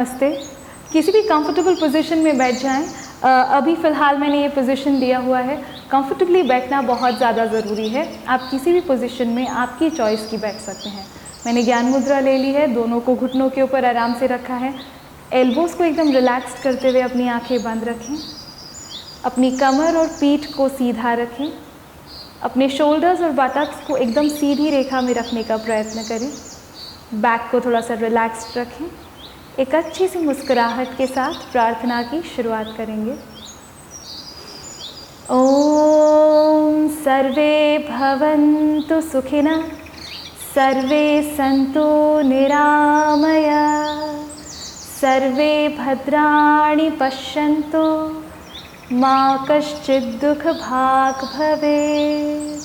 नमस्ते। किसी भी कंफर्टेबल पोजीशन में बैठ जाएं। अभी फ़िलहाल मैंने ये पोजीशन दिया हुआ है। कंफर्टेबली बैठना बहुत ज़्यादा ज़रूरी है। आप किसी भी पोजीशन में आपकी चॉइस की बैठ सकते हैं। मैंने ज्ञान मुद्रा ले ली है, दोनों को घुटनों के ऊपर आराम से रखा है। एल्बोज़ को एकदम रिलैक्स करते हुए अपनी आंखें बंद रखें। अपनी कमर और पीठ को सीधा रखें। अपने शोल्डर्स और बटक्स को एकदम सीधी रेखा में रखने का प्रयत्न करें। बैक को थोड़ा सा रिलैक्स्ड रखें। एक अच्छी सी मुस्कुराहट के साथ प्रार्थना की शुरुआत करेंगे। ओम सर्वे भवन्तु सुखिनः, सर्वे सन्तु निरामया, सर्वे भद्राणि पश्यन्तु, मा कश्चित् दुःखभाग् भवेत्।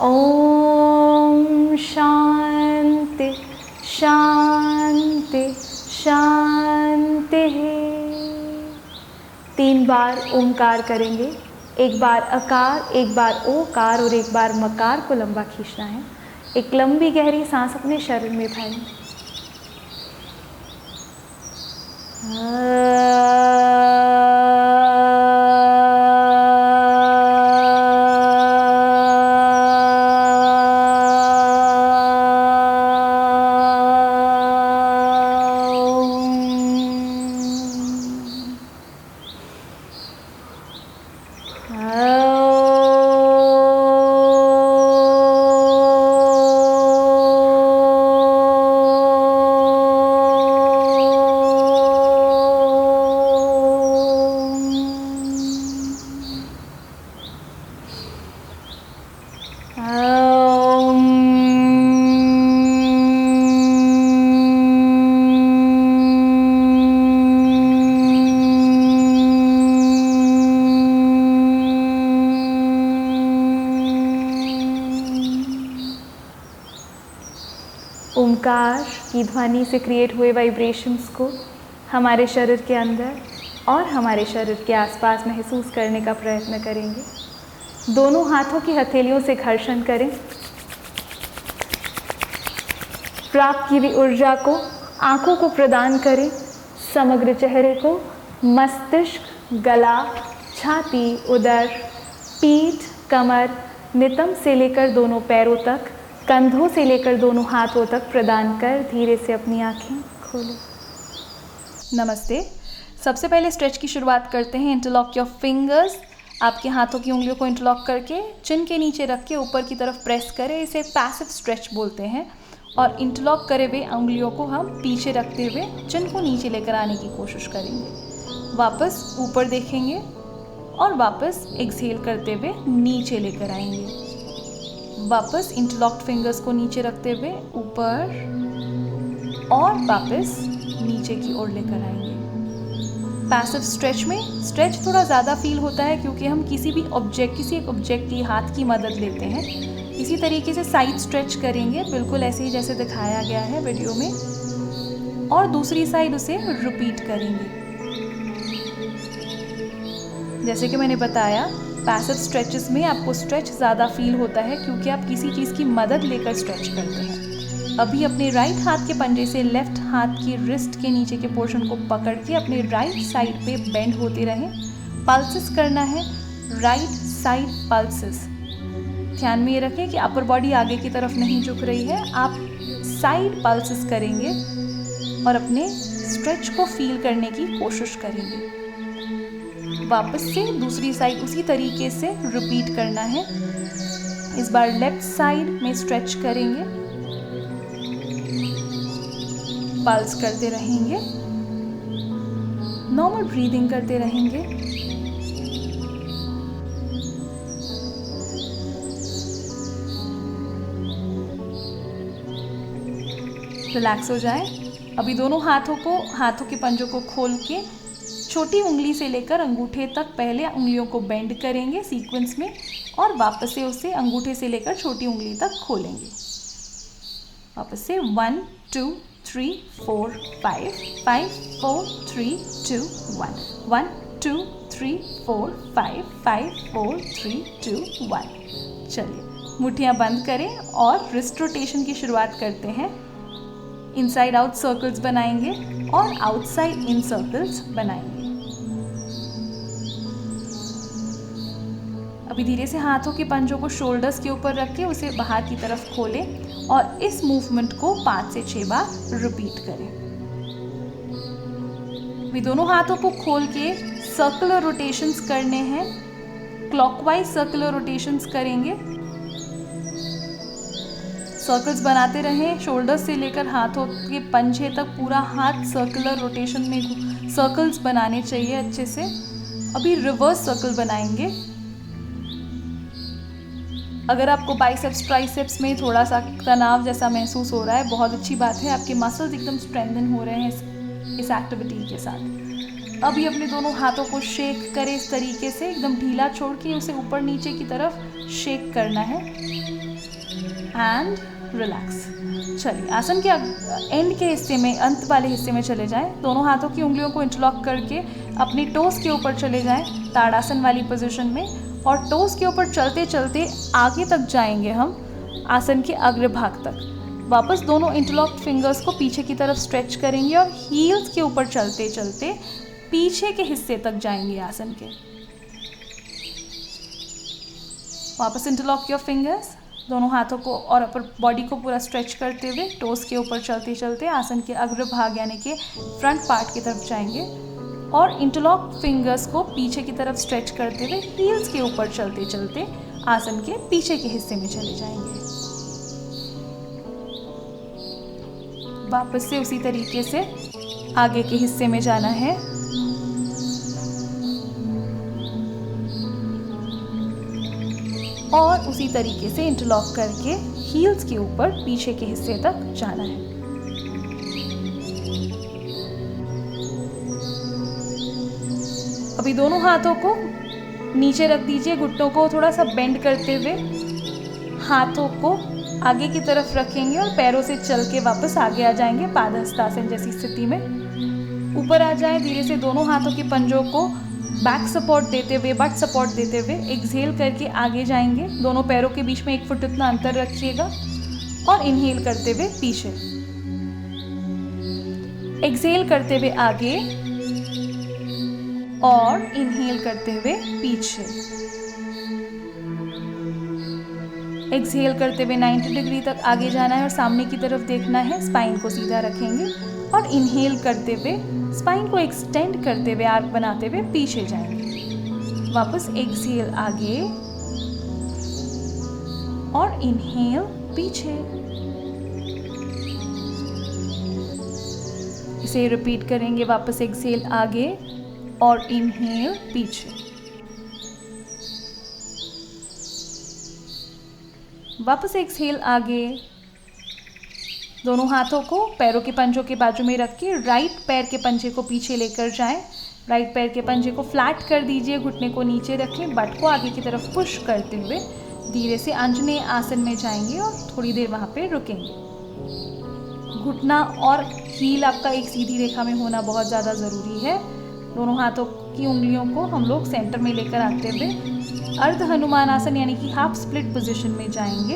ओम शांति शांति शांति। 3 बार ओंकार करेंगे। एक बार अकार, एक बार ओकार और एक बार मकार को लंबा खींचना है। एक लंबी गहरी सांस अपने शरीर में भरें। ओंकार की ध्वनि से क्रिएट हुए वाइब्रेशंस को हमारे शरीर के अंदर और हमारे शरीर के आसपास महसूस करने का प्रयत्न करेंगे। दोनों हाथों की हथेलियों से घर्षण करें। प्राप्त की हुई ऊर्जा को आंखों को प्रदान करें। समग्र चेहरे को मस्तिष्क, गला, छाती, उदर, पीठ, कमर, नितंब से लेकर दोनों पैरों तक, कंधों से लेकर दोनों हाथों तक प्रदान कर धीरे से अपनी आंखें खोलें। नमस्ते। सबसे पहले स्ट्रेच की शुरुआत करते हैं। Interlock your fingers. आपके हाथों की उंगलियों को इंटरलॉक करके चिन के नीचे रख के ऊपर की तरफ प्रेस करें। इसे पैसिव स्ट्रेच बोलते हैं। और इंटरलॉक करे हुए उंगलियों को हम पीछे रखते हुए चिन को नीचे लेकर आने की कोशिश करेंगे। वापस ऊपर देखेंगे और वापस एक्सहेल करते हुए नीचे लेकर आएंगे। वापस इंटरलॉक्ड फिंगर्स को नीचे रखते हुए ऊपर और वापस नीचे की ओर लेकर आएंगे। पैसिव स्ट्रेच में स्ट्रेच थोड़ा ज़्यादा फील होता है क्योंकि हम किसी एक ऑब्जेक्ट की हाथ की मदद लेते हैं। इसी तरीके से साइड स्ट्रेच करेंगे, बिल्कुल ऐसे ही जैसे दिखाया गया है वीडियो में, और दूसरी साइड उसे रिपीट करेंगे। जैसे कि मैंने बताया, पैसिव स्ट्रेचेस में आपको स्ट्रेच ज़्यादा फील होता है क्योंकि आप किसी चीज़ की मदद लेकर स्ट्रेच करते हैं। अभी अपने राइट हाथ के पंजे से लेफ्ट हाथ की रिस्ट के नीचे के पोर्शन को पकड़ के अपने राइट साइड पे बेंड होते रहें। पल्सेस करना है, राइट साइड पल्सेस। ध्यान में ये रखें कि अपर बॉडी आगे की तरफ नहीं झुक रही है। आप साइड पल्सेस करेंगे और अपने स्ट्रेच को फील करने की कोशिश करेंगे। वापस से दूसरी साइड उसी तरीके से रिपीट करना है। इस बार लेफ्ट साइड में स्ट्रेच करेंगे, पल्स करते रहेंगे, नॉर्मल ब्रीदिंग करते रहेंगे। रिलैक्स हो जाए। अभी दोनों हाथों के पंजों को खोल के छोटी उंगली से लेकर अंगूठे तक पहले उंगलियों को बेंड करेंगे सीक्वेंस में और वापस से उसे अंगूठे से लेकर छोटी उंगली तक खोलेंगे। वापस से 1 2 3 4 5 5 4 3 2 1 1 2 3 4 5 5 4 3 2 1। चलिए मुट्ठियाँ बंद करें और रिस्ट रोटेशन की शुरुआत करते हैं। इनसाइड आउट सर्कल्स बनाएंगे और आउटसाइड इन सर्कल्स बनाएंगे। अभी धीरे से हाथों के पंजों को शोल्डर्स के ऊपर रख के उसे बाहर की तरफ खोलें और इस मूवमेंट को 5 से 6 बार रिपीट करें। अभी दोनों हाथों को खोल के सर्कुलर रोटेशंस करने हैं, क्लॉकवाइज सर्कुलर रोटेशंस करेंगे। सर्कल्स बनाते रहें, शोल्डर से लेकर हाथों के पंजे तक पूरा हाथ सर्कुलर रोटेशन में सर्कल्स बनाने चाहिए अच्छे से। अभी रिवर्स सर्कल बनाएंगे। अगर आपको बाइसेप्स ट्राइसेप्स में थोड़ा सा तनाव जैसा महसूस हो रहा है, बहुत अच्छी बात है, आपके मसल्स एकदम स्ट्रेंथन हो रहे हैं इस एक्टिविटी के साथ। अभी अपने दोनों हाथों को शेक करें इस तरीके से, एकदम ढीला छोड़ के उसे ऊपर नीचे की तरफ शेक करना है एंड रिलैक्स। चलिए आसन के एंड के हिस्से में, अंत वाले हिस्से में चले जाएं। दोनों हाथों की उंगलियों को इंटरलॉक करके अपनी टोस के ऊपर चले जाएं ताड़ासन वाली पोजीशन में, और टोस के ऊपर चलते चलते आगे तक जाएंगे हम आसन के अग्रभाग तक। वापस दोनों इंटरलॉक्ड फिंगर्स को पीछे की तरफ स्ट्रेच करेंगे और हील्स के ऊपर चलते चलते पीछे के हिस्से तक जाएंगे आसन के। वापस इंटरलॉक योर फिंगर्स, दोनों हाथों को और अपर बॉडी को पूरा स्ट्रेच करते हुए टोस के ऊपर चलते चलते आसन के अग्रभाग यानी कि फ्रंट पार्ट की तरफ जाएंगे और इंटरलॉक फिंगर्स को पीछे की तरफ स्ट्रेच करते हुए हील्स के ऊपर चलते चलते आसन के पीछे के हिस्से में चले जाएंगे। वापस से उसी तरीके से आगे के हिस्से में जाना है। और उसी तरीके से इंटरलॉक करके हील्स के ऊपर पीछे के हिस्से तक जाना है। अभी दोनों हाथों को नीचे रख दीजिए, घुटनों को थोड़ा सा बेंड करते हुए हाथों को आगे की तरफ रखेंगे और पैरों से चल के वापस आगे आ जाएंगे पादहस्तासन जैसी स्थिति में। ऊपर आ जाएं, धीरे से दोनों हाथों के पंजों को बैक सपोर्ट देते हुए, बट सपोर्ट देते हुए एक्सहेल करके आगे जाएंगे। दोनों पैरों के बीच में 1 फुट इतना अंतर रखिएगा और इनहेल करते हुए पीछे, एक्सहेल करते हुए आगे और इनहेल करते हुए पीछे। एक्सहेल करते हुए 90 डिग्री तक आगे जाना है और सामने की तरफ देखना है। स्पाइन को सीधा रखेंगे और इनहेल करते हुए स्पाइन को एक्सटेंड करते हुए आर्क बनाते हुए पीछे जाएंगे। वापस एक्सहेल आगे और इनहेल पीछे। इसे रिपीट करेंगे। वापस एक्सहेल आगे और इनहेल पीछे। वापस एक्सहेल आगे, दोनों हाथों को पैरों के पंजों के बाजू में रख के राइट पैर के पंजे को पीछे लेकर जाएं। राइट पैर के पंजे को फ्लैट कर दीजिए, घुटने को नीचे रखें, बट को आगे की तरफ पुश करते हुए धीरे से अंजनेय आसन में जाएंगे और थोड़ी देर वहाँ पे रुकेंगे। घुटना और हील आपका एक सीधी रेखा में होना बहुत ज़्यादा ज़रूरी है। दोनों हाथों की उंगलियों को हम लोग सेंटर में लेकर आते हुए अर्ध हनुमान आसन यानी कि हाफ स्प्लिट पोजीशन में जाएंगे।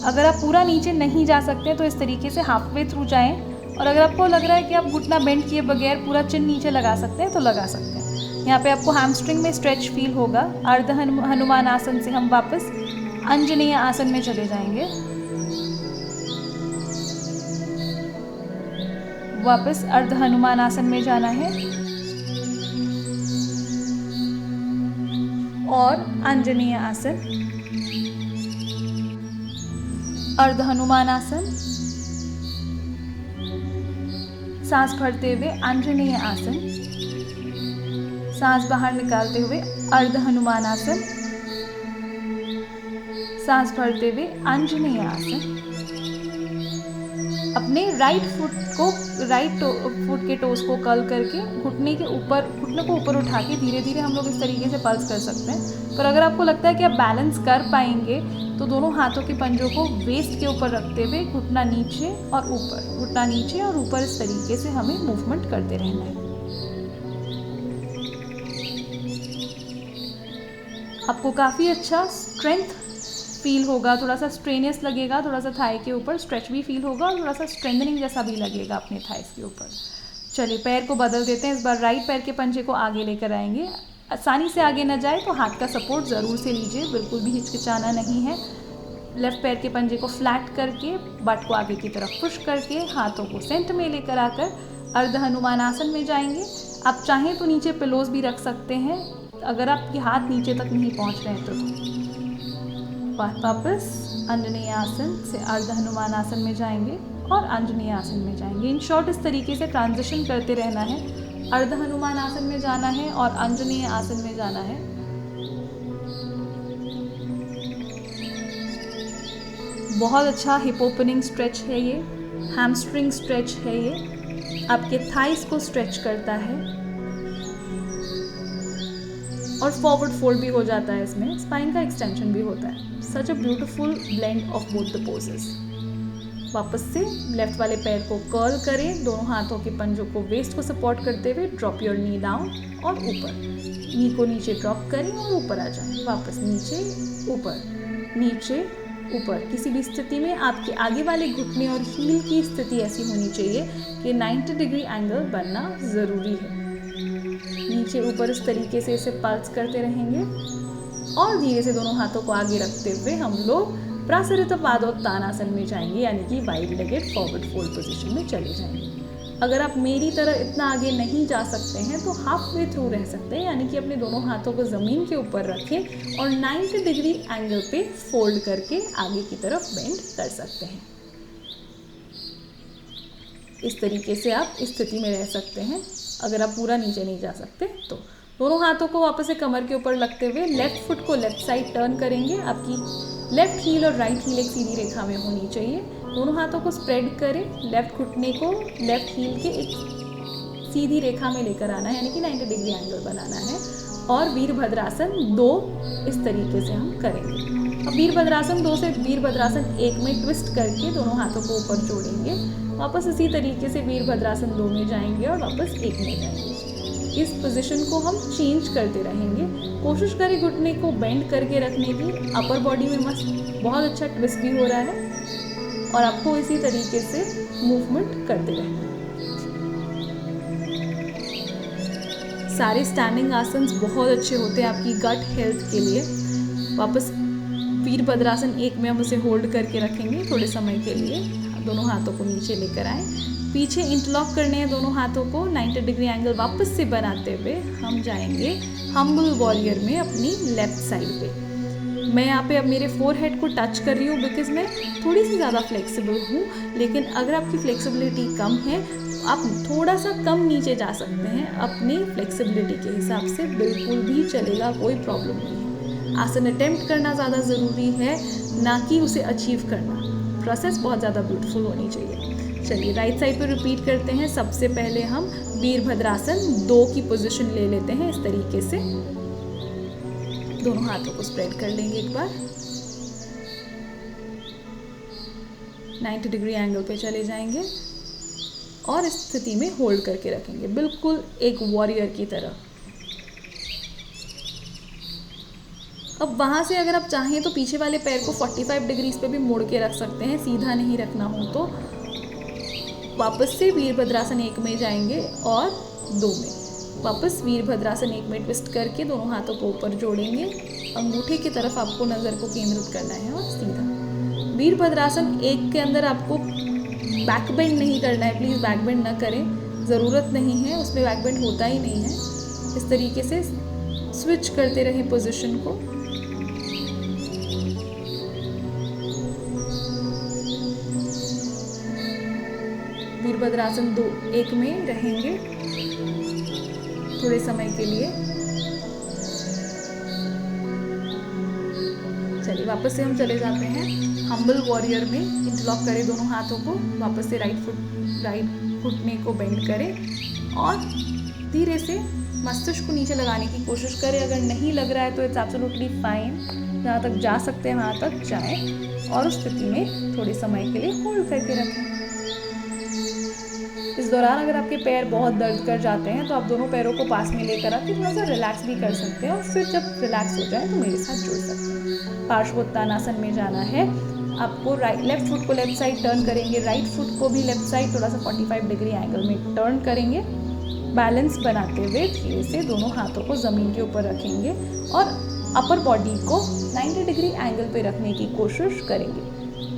अगर आप पूरा नीचे नहीं जा सकते तो इस तरीके से हाफ वे थ्रू जाएं, और अगर आपको लग रहा है कि आप घुटना बेंड किए बगैर पूरा चिन नीचे लगा सकते हैं तो लगा सकते हैं। यहाँ पे आपको हैमस्ट्रिंग में स्ट्रेच फील होगा। अर्ध हनुमान आसन से हम वापस अंजनेय आसन में चले जाएंगे। वापस अर्ध हनुमान आसन में जाना है और अंजनेय आसन, अर्ध हनुमान आसन, सांस भरते हुए अंजनेय आसन, सांस बाहर निकालते हुए अर्ध हनुमान आसन, सांस भरते हुए अंजनेय आसन। अपने राइट फुट के टोस को कर्ल करके घुटने को ऊपर उठा के धीरे धीरे हम लोग इस तरीके से पल्स कर सकते हैं। पर अगर आपको लगता है कि आप बैलेंस कर पाएंगे तो दोनों हाथों के पंजों को वेस्ट के ऊपर रखते हुए घुटना नीचे और ऊपर, घुटना नीचे और ऊपर, इस तरीके से हमें मूवमेंट करते रहना है। आपको काफ़ी अच्छा स्ट्रेंथ फील होगा, थोड़ा सा स्ट्रेनियस लगेगा, थोड़ा सा थाई के ऊपर स्ट्रेच भी फील होगा और थोड़ा सा स्ट्रेंथनिंग जैसा भी लगेगा अपने थाइस के ऊपर। चलिए पैर को बदल देते हैं। इस बार राइट पैर के पंजे को आगे लेकर आएंगे। आसानी से आगे न जाए तो हाथ का सपोर्ट ज़रूर से लीजिए, बिल्कुल भी हिचकिचाना नहीं है। लेफ्ट पैर के पंजे को फ्लैट करके बट को आगे की तरफ पुश करके हाथों को सेंटर में लेकर आकर अर्ध हनुमान आसन में जाएंगे। आप चाहें तो नीचे पिलोज भी रख सकते हैं अगर आपके हाथ नीचे तक नहीं पहुंच रहे हैं तो। वापस अंजनेय आसन से अर्ध हनुमान आसन में जाएंगे और अंजनेय आसन में जाएंगे। इन शॉर्ट इस तरीके से ट्रांजिशन करते रहना है। अर्ध हनुमान आसन में जाना है और अंजनेय आसन में जाना है। बहुत अच्छा हिप ओपनिंग स्ट्रेच है ये, हैमस्ट्रिंग स्ट्रेच है ये, आपके थाइस को स्ट्रेच करता है और फॉरवर्ड फोल्ड भी हो जाता है, इसमें स्पाइन का एक्सटेंशन भी होता है। Such a beautiful blend of both the poses. वापस से लेफ्ट वाले पैर को कर्ल करें, दोनों हाथों के पंजों को वेस्ट को सपोर्ट करते हुए ड्रॉप योर नी डाउन और ऊपर, नी को नीचे ड्रॉप करें और ऊपर आ जाएं। वापस नीचे ऊपर, नीचे ऊपर। किसी भी स्थिति में आपके आगे वाले घुटने और हील की स्थिति ऐसी होनी चाहिए कि 90 डिग्री एंगल बनना ज़रूरी है। नीचे ऊपर इस तरीके से इसे पल्स करते रहेंगे और धीरे से दोनों हाथों को आगे रखते हुए हम लोग प्रासरित पादोत्तानासन में जाएंगे, यानी कि wide legged forward fold position में चले जाएंगे। अगर आप मेरी तरह इतना आगे नहीं जा सकते हैं तो हाफ वे थ्रू रह सकते हैं, यानी कि अपने दोनों हाथों को ज़मीन के ऊपर रखें और 90 डिग्री एंगल पे फोल्ड करके आगे की तरफ बेंड कर सकते हैं। इस तरीके से आप इस स्थिति में रह सकते हैं अगर आप पूरा नीचे नहीं जा सकते तो। दोनों हाथों को वापस से कमर के ऊपर लगते हुए लेफ्ट फुट को लेफ्ट साइड टर्न करेंगे। आपकी लेफ्ट हील और राइट हील एक सीधी रेखा में होनी चाहिए। दोनों हाथों को स्प्रेड करें, लेफ्ट घुटने को लेफ्ट हील के एक सीधी रेखा में लेकर आना है, यानी कि 90 डिग्री एंगल बनाना है। और वीरभद्रासन 2 इस तरीके से हम करेंगे। अब वीरभद्रासन 2 से वीरभद्रासन 1 में ट्विस्ट करके दोनों हाथों को ऊपर जोड़ेंगे। वापस इसी तरीके से वीरभद्रासन 2 में जाएंगे और वापस 1 में जाएंगे। इस पोजीशन को हम चेंज करते रहेंगे। कोशिश करें घुटने को बेंड करके रखने की। अपर बॉडी में मस्त बहुत अच्छा ट्विस्ट भी हो रहा है और आपको इसी तरीके से मूवमेंट करते रहना है। सारे स्टैंडिंग आसन्स बहुत अच्छे होते हैं आपकी गट हेल्थ के लिए। वापस वीरभद्रासन 1 में हम उसे होल्ड करके रखेंगे थोड़े समय के लिए। दोनों हाथों को नीचे लेकर आए, पीछे इंटरलॉक करने हैं दोनों हाथों को। 90 डिग्री एंगल वापस से बनाते हुए हम जाएंगे हम्बल वॉरियर में अपनी लेफ्ट साइड पे। मैं यहाँ पे अब मेरे फोरहेड को टच कर रही हूँ बिकॉज मैं थोड़ी सी ज़्यादा फ्लेक्सिबल हूँ, लेकिन अगर आपकी फ्लेक्सिबिलिटी कम है तो आप थोड़ा सा कम नीचे जा सकते हैं अपनी फ्लेक्सिबिलिटी के हिसाब से, बिल्कुल भी चलेगा, कोई प्रॉब्लम नहीं है। आसन अटेम्प्ट करना ज़्यादा ज़रूरी है, ना कि उसे अचीव करना। प्रोसेस बहुत ज़्यादा ब्यूटीफुल होनी चाहिए। चलिए राइट साइड पे रिपीट करते हैं। सबसे पहले हम वीरभद्रासन 2 की पोजीशन ले लेते हैं। इस तरीके से दोनों हाथों को स्प्रेड कर लेंगे एक बार, 90 डिग्री एंगल पे चले जाएंगे और इस स्थिति में होल्ड करके रखेंगे, बिल्कुल एक वॉरियर की तरह। अब वहाँ से अगर आप चाहें तो पीछे वाले पैर को 45 डिग्रीज पे भी मोड़ के रख सकते हैं, सीधा नहीं रखना हो तो। वापस से वीरभद्रासन 1 में जाएंगे और 2 में। वापस वीरभद्रासन 1 में ट्विस्ट करके दोनों हाथों को ऊपर जोड़ेंगे। अंगूठे की तरफ आपको नज़र को केंद्रित करना है और सीधा। वीरभद्रासन 1 के अंदर आपको बैक बेंड नहीं करना है, प्लीज़ बैक बेंड ना करें, ज़रूरत नहीं है, उसमें बैक बेंड होता ही नहीं है। इस तरीके से स्विच करते रहें पोजीशन को। वीरभद्रासन 1 में रहेंगे थोड़े समय के लिए। चलिए वापस से हम चले जाते हैं हम्बल वॉरियर में। इंटरलॉक करें दोनों हाथों को, वापस से राइट घुटने को बेंड करें और धीरे से मस्तिष्क को नीचे लगाने की कोशिश करें। अगर नहीं लग रहा है तो इट्स एब्सोल्युटली फाइन, जहाँ तक जा सकते हैं वहाँ तक जाएं और उस स्थिति में थोड़े समय के लिए होल्ड करके रखें। इस दौरान अगर आपके पैर बहुत दर्द कर जाते हैं तो आप दोनों पैरों को पास में लेकर आके थोड़ा सा रिलैक्स भी कर सकते हैं और फिर जब रिलैक्स हो जाए तो मेरे साथ जुड़ सकते हैं। पार्श्वोत्तानासन में जाना है आपको। लेफ्ट फुट को लेफ्ट साइड टर्न करेंगे, राइट फुट को भी लेफ्ट साइड थोड़ा सा 45 डिग्री एंगल में टर्न करेंगे। बैलेंस बनाते हुए धीरे से दोनों हाथों को ज़मीन के ऊपर रखेंगे और अपर बॉडी को 90 डिग्री एंगल पे रखने की कोशिश करेंगे।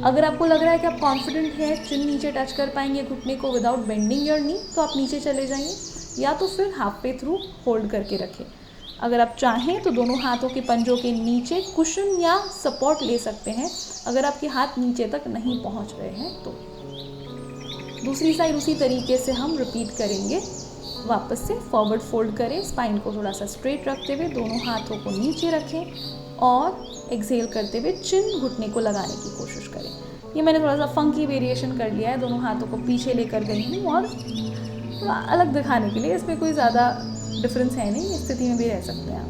अगर आपको लग रहा है कि आप कॉन्फिडेंट है, चिन नीचे टच कर पाएंगे घुटने को विदाउट बेंडिंग योर नी, तो आप नीचे चले जाइए या तो फिर हाफ पे थ्रू होल्ड करके रखें। अगर आप चाहें तो दोनों हाथों के पंजों के नीचे कुशन या सपोर्ट ले सकते हैं अगर आपके हाथ नीचे तक नहीं पहुंच रहे हैं तो। दूसरी साइड उसी तरीके से हम रिपीट करेंगे। वापस से फॉरवर्ड फोल्ड करें, स्पाइन को थोड़ा सा स्ट्रेट रखते हुए दोनों हाथों को नीचे रखें और एक्सहेल करते हुए चिन घुटने को लगाने की कोशिश करें। ये मैंने थोड़ा सा फंकी वेरिएशन कर लिया है, दोनों हाथों को पीछे लेकर गई हूँ और थोड़ा अलग दिखाने के लिए। इसमें कोई ज़्यादा डिफरेंस है नहीं, इस स्थिति में भी रह सकते हैं आप।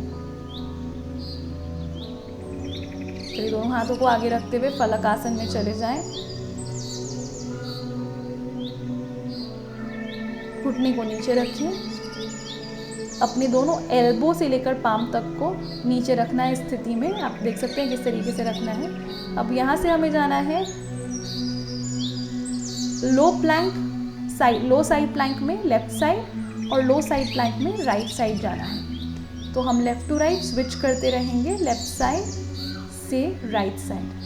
चलिए दोनों हाथों को आगे रखते हुए फलक आसन में चले जाएं। घुटने को नीचे रखिए, अपने दोनों एल्बो से लेकर पाम तक को नीचे रखना है। स्थिति में आप देख सकते हैं किस तरीके से रखना है। अब यहाँ से हमें जाना है लो साइड प्लैंक में लेफ्ट साइड और लो साइड प्लैंक में राइट साइड जाना है। तो हम लेफ्ट टू राइट स्विच करते रहेंगे, लेफ्ट साइड से राइट साइड।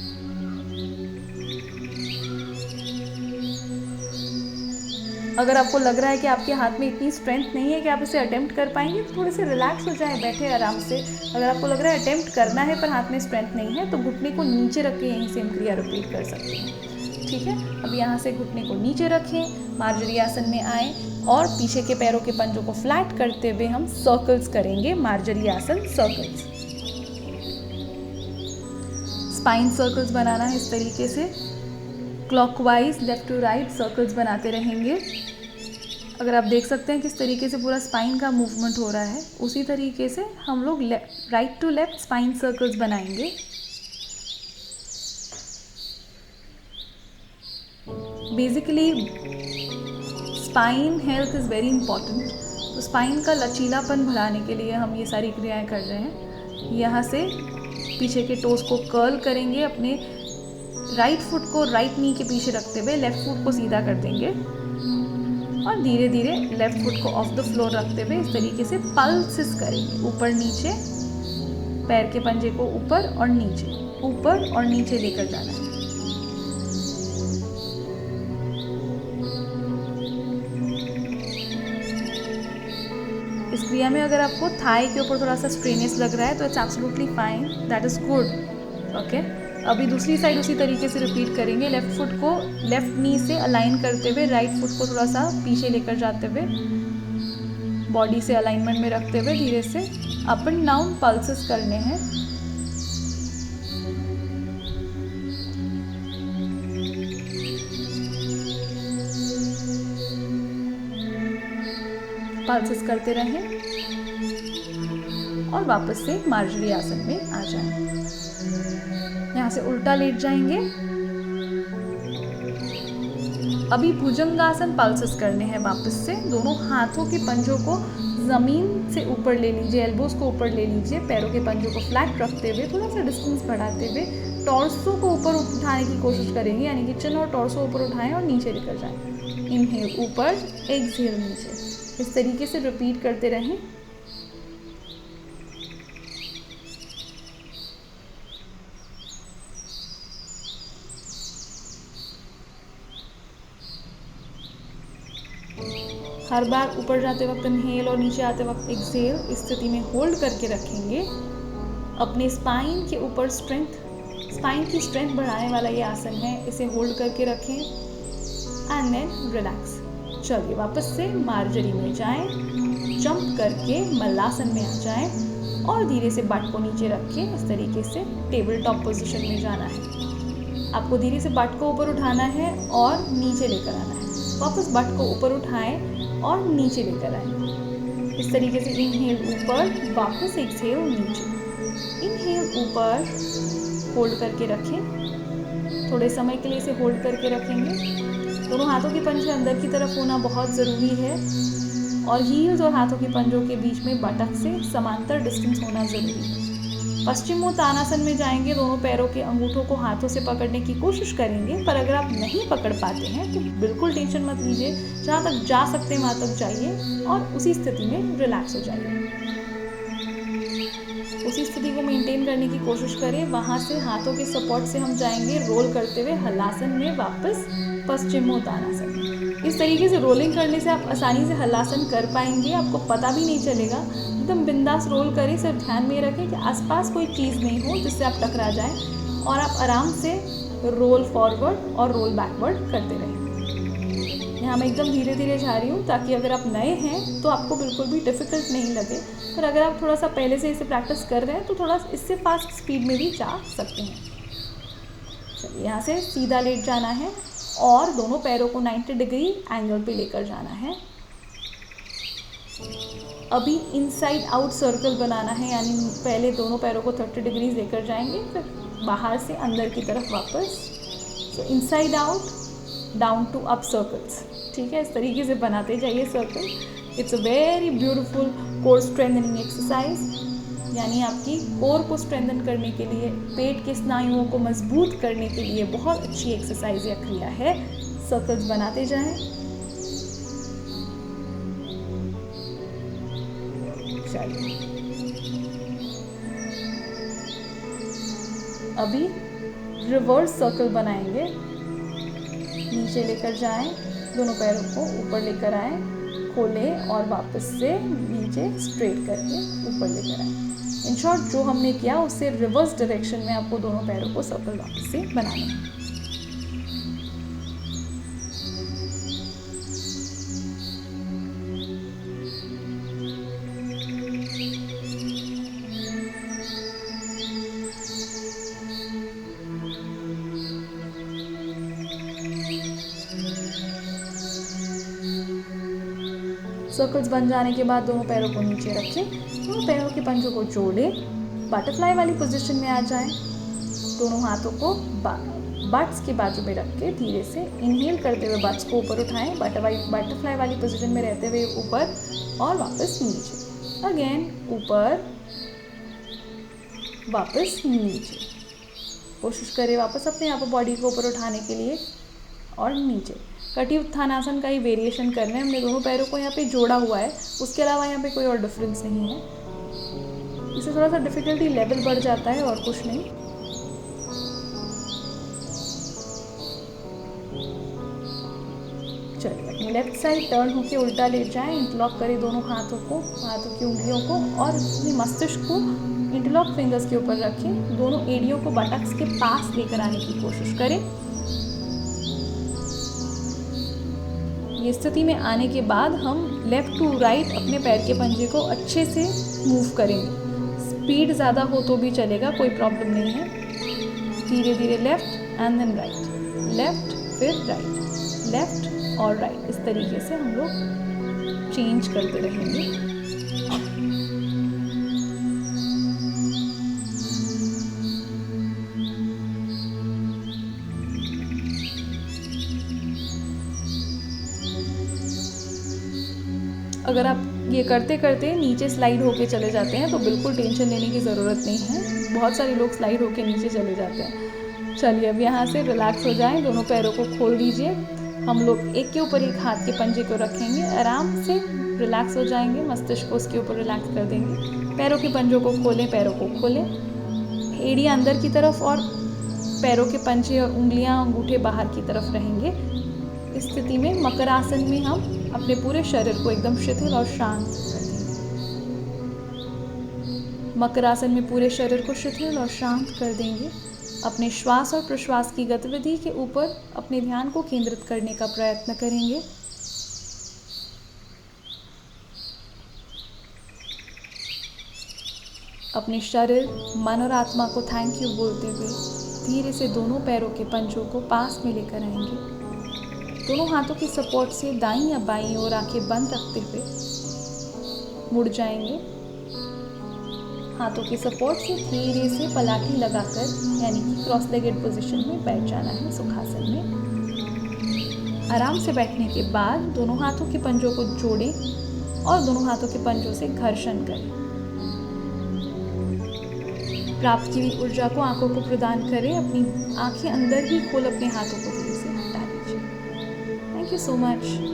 अगर आपको लग रहा है कि आपके हाथ में इतनी स्ट्रेंथ नहीं है कि आप इसे अटेम्प्ट कर पाएंगे तो थोड़े से रिलैक्स हो जाए, बैठे आराम से। अगर आपको लग रहा है अटेम्प्ट करना है पर हाथ में स्ट्रेंथ नहीं है तो घुटने को नीचे रख के यहीं से हम क्रिया रिपीट कर सकते हैं। ठीक है, अब यहाँ से घुटने को नीचे रखें, मार्जरी आसन में आए और पीछे के पैरों के पंजों को फ्लैट करते हुए हम सर्कल्स करेंगे। मार्जरी आसन सर्कल्स, स्पाइन सर्कल्स बनाना है इस तरीके से। Clockwise left to right circles बनाते रहेंगे। अगर आप देख सकते हैं किस तरीके से पूरा स्पाइन का मूवमेंट हो रहा है, उसी तरीके से हम लोग right to left spine circles बनाएंगे। Basically spine health is very important, तो स्पाइन का लचीलापन बढ़ाने के लिए हम ये सारी क्रियाएं कर रहे हैं। यहाँ से पीछे के टोस को कर्ल करेंगे, अपने राइट फुट को राइट नी के पीछे रखते हुए लेफ्ट फुट को सीधा कर देंगे और धीरे धीरे लेफ्ट फुट को ऑफ द फ्लोर रखते हुए इस तरीके से पल्सेस करेंगे। ऊपर नीचे, पैर के पंजे को ऊपर और नीचे लेकर जाना है। इस क्रिया में अगर आपको थाई के ऊपर थोड़ा सा स्ट्रेनियस लग रहा है तो it's absolutely fine, that is good. Okay, अभी दूसरी साइड उसी तरीके से रिपीट करेंगे। लेफ्ट फुट को लेफ्ट नी से अलाइन करते हुए राइट फुट को थोड़ा सा पीछे लेकर जाते हुए बॉडी से अलाइनमेंट में रखते हुए धीरे से अप एंड डाउन पल्सेस करने हैं। पल्सेस करते रहें और वापस से मार्जरी आसन में आ जाएं। यहाँ से उल्टा लेट जाएंगे। अभी भुजंगासन पल्सेस करने हैं। वापस से दोनों हाथों के पंजों को ज़मीन से ऊपर ले लीजिए, एल्बोस को ऊपर ले लीजिए, पैरों के पंजों को फ्लैट रखते हुए थोड़ा सा डिस्टेंस बढ़ाते हुए टॉर्सो को ऊपर उठाने की कोशिश करेंगे, यानी कि चिन और टॉर्सो ऊपर उठाएं और नीचे लेकर जाएं। इनहेल ऊपर, एक्सहेल नीचे, इस तरीके से रिपीट करते रहें। हर बार ऊपर जाते वक्त इनहेल और नीचे आते वक्त एक्सहेल, इस स्थिति में होल्ड करके रखेंगे। अपने स्पाइन के ऊपर स्पाइन की स्ट्रेंथ बढ़ाने वाला ये आसन है, इसे होल्ड करके रखें एंड देन रिलैक्स। चलिए वापस से मार्जरी में जाएं, जंप करके मल्लासन में आ जाएं और धीरे से बट को नीचे रखें। इस तरीके से टेबल टॉप पोजीशन में जाना है। आपको धीरे से बट को ऊपर उठाना है और नीचे लेकर आना है। वापस बट को ऊपर उठाएं और नीचे लेकर आएं। इस तरीके से इनहेल ऊपर, वापस एक्सहेल नीचे। इनहेल ऊपर, होल्ड करके रखें। थोड़े समय के लिए इसे होल्ड करके रखेंगे। दोनों हाथों के पंजे अंदर की तरफ होना बहुत ज़रूरी है और हील्स और हाथों के पंजों के बीच में बटक से समांतर डिस्टेंस होना ज़रूरी है। पश्चिमोत्तानासन में जाएंगे, दोनों पैरों के अंगूठों को हाथों से पकड़ने की कोशिश करेंगे, पर अगर आप नहीं पकड़ पाते हैं तो बिल्कुल टेंशन मत लीजिए, जहाँ तक जा सकते हैं वहाँ तक जाइए और उसी स्थिति में रिलैक्स हो जाइए। उसी स्थिति को मेंटेन करने की कोशिश करें। वहाँ से हाथों के सपोर्ट से हम जाएंगे रोल करते हुए हलासन में वापस पश्चिमोत्तानासन में। इस तरीके से रोलिंग करने से आप आसानी से हलासन कर पाएंगे, आपको पता भी नहीं चलेगा। एकदम बिंदास रोल करें, सिर्फ ध्यान में रखें कि आसपास कोई चीज़ नहीं हो जिससे आप टकरा जाएं और आप आराम से रोल फॉरवर्ड और रोल बैकवर्ड करते रहें। यहाँ मैं एकदम धीरे धीरे जा रही हूँ ताकि अगर आप नए हैं तो आपको बिल्कुल भी डिफ़िकल्ट नहीं लगे, पर अगर आप थोड़ा सा पहले से इसे प्रैक्टिस कर रहे हैं तो थोड़ा इससे फास्ट स्पीड में भी जा सकते हैं। चलिए, यहाँ से सीधा लेट जाना है और दोनों पैरों को 90 डिग्री एंगल पे लेकर जाना है। अभी इनसाइड आउट सर्कल बनाना है, यानी पहले दोनों पैरों को 30 डिग्री लेकर जाएंगे, फिर बाहर से अंदर की तरफ वापस। So inside out, down to up circles. ठीक है, इस तरीके से बनाते जाइए circle. It's a very beautiful core strengthening exercise, यानी आपकी कोर को स्ट्रेंथन करने के लिए, पेट के स्नायुओं को मजबूत करने के लिए बहुत अच्छी एक्सरसाइज या क्रिया है। सर्कल्स बनाते जाएं। चलिए, अभी रिवर्स सर्कल बनाएंगे। नीचे लेकर जाएं, दोनों पैरों को ऊपर लेकर आएं, खोलें और वापस से नीचे स्ट्रेट करके ऊपर लेकर आएं। इन शॉर्ट जो हमने किया उससे रिवर्स डायरेक्शन में आपको दोनों पैरों को सर्कल वापस से बनाना है। सर्कल्स बन जाने के बाद दोनों पैरों को नीचे रखें, दोनों पैरों के पंजों को जोड़ें, बटरफ्लाई वाली पोजीशन में आ जाएं। दोनों हाथों को बट्स के बाजू में रख के धीरे से इनहेल करते हुए बट्स को ऊपर उठाएं, बटरफ्लाई वाली पोजीशन में रहते हुए ऊपर और वापस नीचे, अगेन ऊपर वापस नीचे। कोशिश करें वापस अपने आप बॉडी को ऊपर उठाने के लिए और नीचे। कटी उत्थानासन का ही वेरिएशन करना है। हमने दोनों पैरों को यहाँ पे जोड़ा हुआ है, उसके अलावा यहाँ पे कोई और डिफरेंस नहीं है। इससे थोड़ा सा डिफिकल्टी लेवल बढ़ जाता है और कुछ नहीं। चलिए, अपनी लेफ्ट साइड टर्न होके उल्टा लेट जाएं, इंटरलॉक करें दोनों हाथों को, हाथों की उंगलियों को और अपने मस्तिष्क को इंटरलॉक फिंगर्स के ऊपर रखें। दोनों एड़ियों को बटक्स के पास लेकर आने की कोशिश करें। ये स्थिति में आने के बाद हम लेफ़्ट टू राइट अपने पैर के पंजे को अच्छे से मूव करेंगे। स्पीड ज़्यादा हो तो भी चलेगा, कोई प्रॉब्लम नहीं है। धीरे धीरे left and then right, left फिर राइट, लेफ़्ट और राइट, इस तरीके से हम लोग चेंज करते रहेंगे। अगर आप ये करते करते नीचे स्लाइड होके चले जाते हैं तो बिल्कुल टेंशन लेने की ज़रूरत नहीं है। बहुत सारे लोग स्लाइड होके नीचे चले जाते हैं। चलिए, अब यहाँ से रिलैक्स हो जाएं, दोनों पैरों को खोल दीजिए। हम लोग एक के ऊपर एक हाथ के पंजे को रखेंगे, आराम से रिलैक्स हो जाएंगे, मस्तिष्क को उसके ऊपर रिलैक्स कर देंगे। पैरों के पंजों को खोलें, पैरों को खोलें, एड़ियाँ अंदर की तरफ और पैरों के पंजे और उंगलियाँ अंगूठे बाहर की तरफ रहेंगे। इस स्थिति में मकरासन में हम अपने पूरे शरीर को एकदम शिथिल और शांत कर देंगे। मकरासन में पूरे शरीर को शिथिल और शांत कर देंगे। अपने श्वास और प्रश्वास की गतिविधि के ऊपर अपने ध्यान को केंद्रित करने का प्रयत्न करेंगे। अपने शरीर, मन और आत्मा को थैंक यू बोलते हुए धीरे से दोनों पैरों के पंजों को पास में लेकर आएंगे। दोनों हाथों की सपोर्ट से दाईं या बाईं ओर आंखें बंद रखते हुए मुड़ जाएंगे। हाथों की सपोर्ट से धीरे से पलाठी लगाकर, यानी कि क्रॉस लेगेड पोजीशन में बैठ जाना है सुखासन में। आराम से बैठने के बाद दोनों हाथों के पंजों को जोड़ें और दोनों हाथों के पंजों से घर्षण करें। प्राप्त की हुई ऊर्जा को आंखों को प्रदान करें। अपनी आंखें अंदर ही खोल अपने हाथों को धीरे से हटा दीजिए। Thank you so much.